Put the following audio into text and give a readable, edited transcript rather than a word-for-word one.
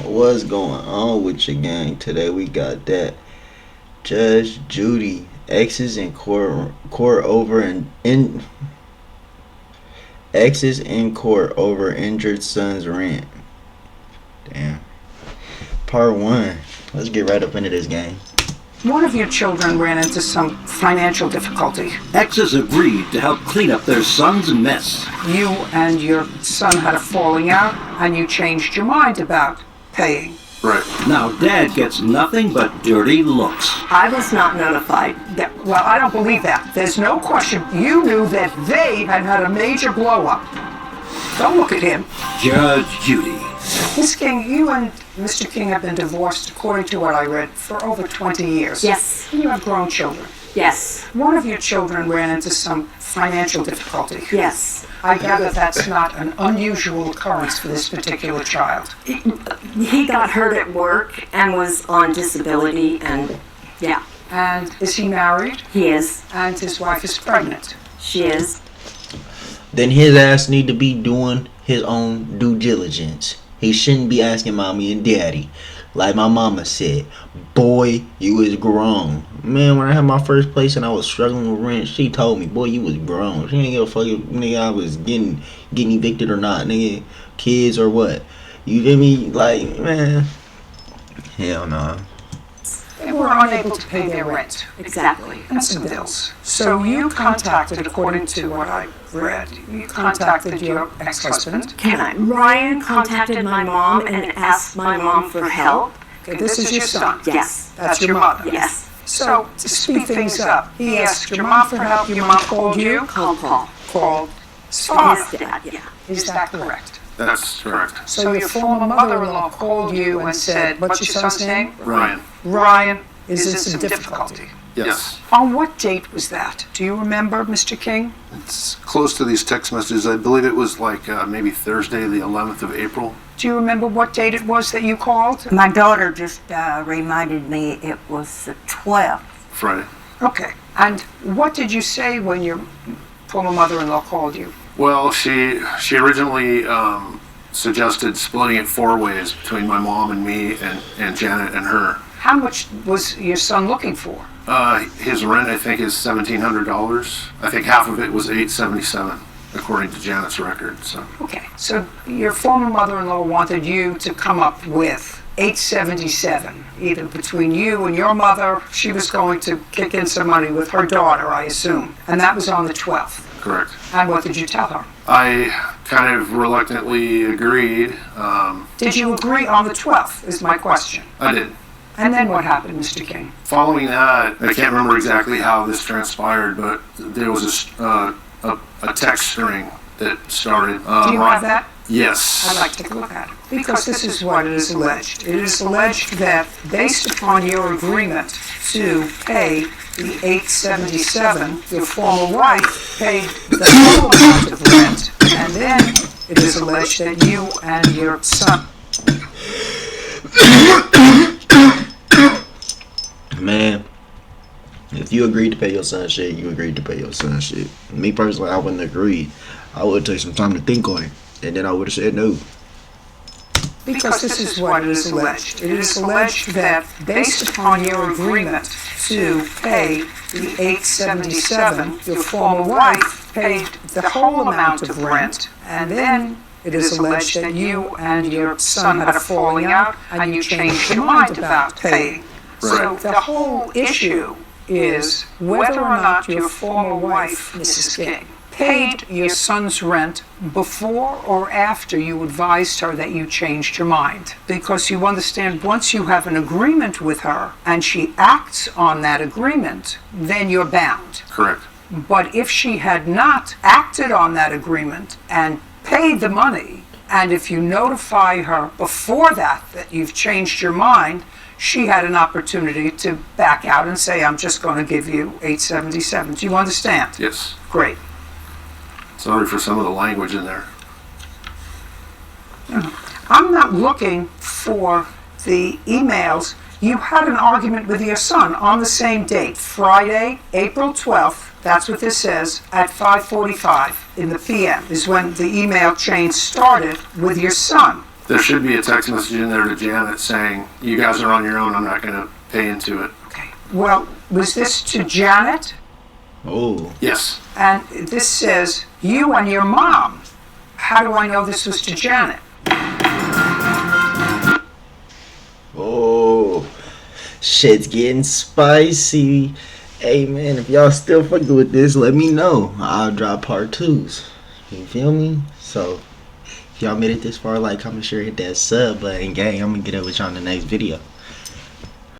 What's going on with your gang? Today we got that Judge Judy exes in court over exes in court over injured son's rent. Damn. Part one. Let's get right up into this game. One of your children ran into some financial difficulty. Exes agreed to help clean up their son's mess. You and your son had a falling out, and you changed your mind about paying. Right. Now Dad gets nothing but dirty looks. I was not notified. Well, I don't believe that. There's no question. You knew that they had had a major blow-up. Don't look at him. Judge Judy. Miss King, you and Mr. King have been divorced, according to what I read, for over 20 years. Yes. And you have grown children. Yes. One of your children ran into some financial difficulty. Yes. I gather that's not an unusual occurrence for this particular child. He got hurt at work and was on disability, and yeah. And is he married? He is. And his wife is pregnant. She is. Then his ass need to be doing his own due diligence. He shouldn't be asking mommy and daddy. Like my mama said, boy, you was grown. Man, when I had my first place and I was struggling with rent, she told me, boy, you was grown. She didn't give a fuck if nigga I was getting evicted or not, nigga, kids or what. You feel me? Like, man, hell no. They were unable to pay their rent. Exactly. And some bills. So you contacted, according to what I read, you contacted your ex-husband. Can I? Ryan contacted my mom and asked my mom for help. Okay, this is your son. Yes. That's your mother. Yes. So, to speed things up, he asked your mom for help, your mom called you? Called Paul. Called his father. His dad, yeah. Is that correct? That's correct. So your former mother-in-law called you and said, what's your son's name? Ryan. Ryan is in some difficulty. Yes. On what date was that? Do you remember, Mr. King? It's close to these text messages. I believe it was like maybe Thursday, the 11th of April. Do you remember what date it was that you called? My daughter just reminded me it was the 12th. Friday. Okay. And what did you say when your former mother-in-law called you? Well, she originally suggested splitting it 4 ways between my mom and me and Janet and her. How much was your son looking for? His rent, I think, is $1,700. I think half of it was $877, according to Janet's record. So. Okay. So your former mother-in-law wanted you to come up with $877, either between you and your mother. She was going to kick in some money with her daughter, I assume. And that was on the 12th. Correct. And what did you tell her? I kind of reluctantly agreed. Did you agree on the 12th, is my question. I did. And then what happened, Mr. King? Following that, I can't remember exactly how this transpired, but there was a text string that started. Do you have that? Yes. I'd like to take a look at it. Because this is what it is alleged. It is alleged that based upon your agreement to pay the $877, your former wife paid the full amount of rent. And then it is alleged that you and your son... Man, if you agreed to pay your son shit, you agreed to pay your son shit. Me personally, I wouldn't agree. I would take some time to think on it, and then I would have said no. Because this is what it is alleged. It is alleged that based upon your agreement to pay the $877, your former wife paid the whole amount of rent, and then it is alleged that you and your son had a falling out, and you changed your mind about paying. So the whole issue is whether or not your former wife, Mrs. King, paid your son's rent before or after you advised her that you changed your mind. Because you understand, once you have an agreement with her and she acts on that agreement, then you're bound. Correct. But if she had not acted on that agreement and paid the money, and if you notify her before that you've changed your mind, she had an opportunity to back out and say, I'm just going to give you $877. Do you understand? Yes. Great. Sorry for some of the language in there. I'm not looking for the emails. You had an argument with your son on the same date, Friday, April 12th. That's what this says, at 5:45 in the p.m. is when the email chain started with your son. There should be a text message in there to Janet saying, you guys are on your own, I'm not going to pay into it. Okay. Well, was this to Janet? Oh. Yes. And this says, you and your mom. How do I know this was to Janet? Oh. Shit's getting spicy. Hey man, if y'all still fucking with this, let me know. I'll drop part 2s. You feel me? So, if y'all made it this far, like, comment, share, hit that sub button, gang. I'm gonna get up with y'all in the next video.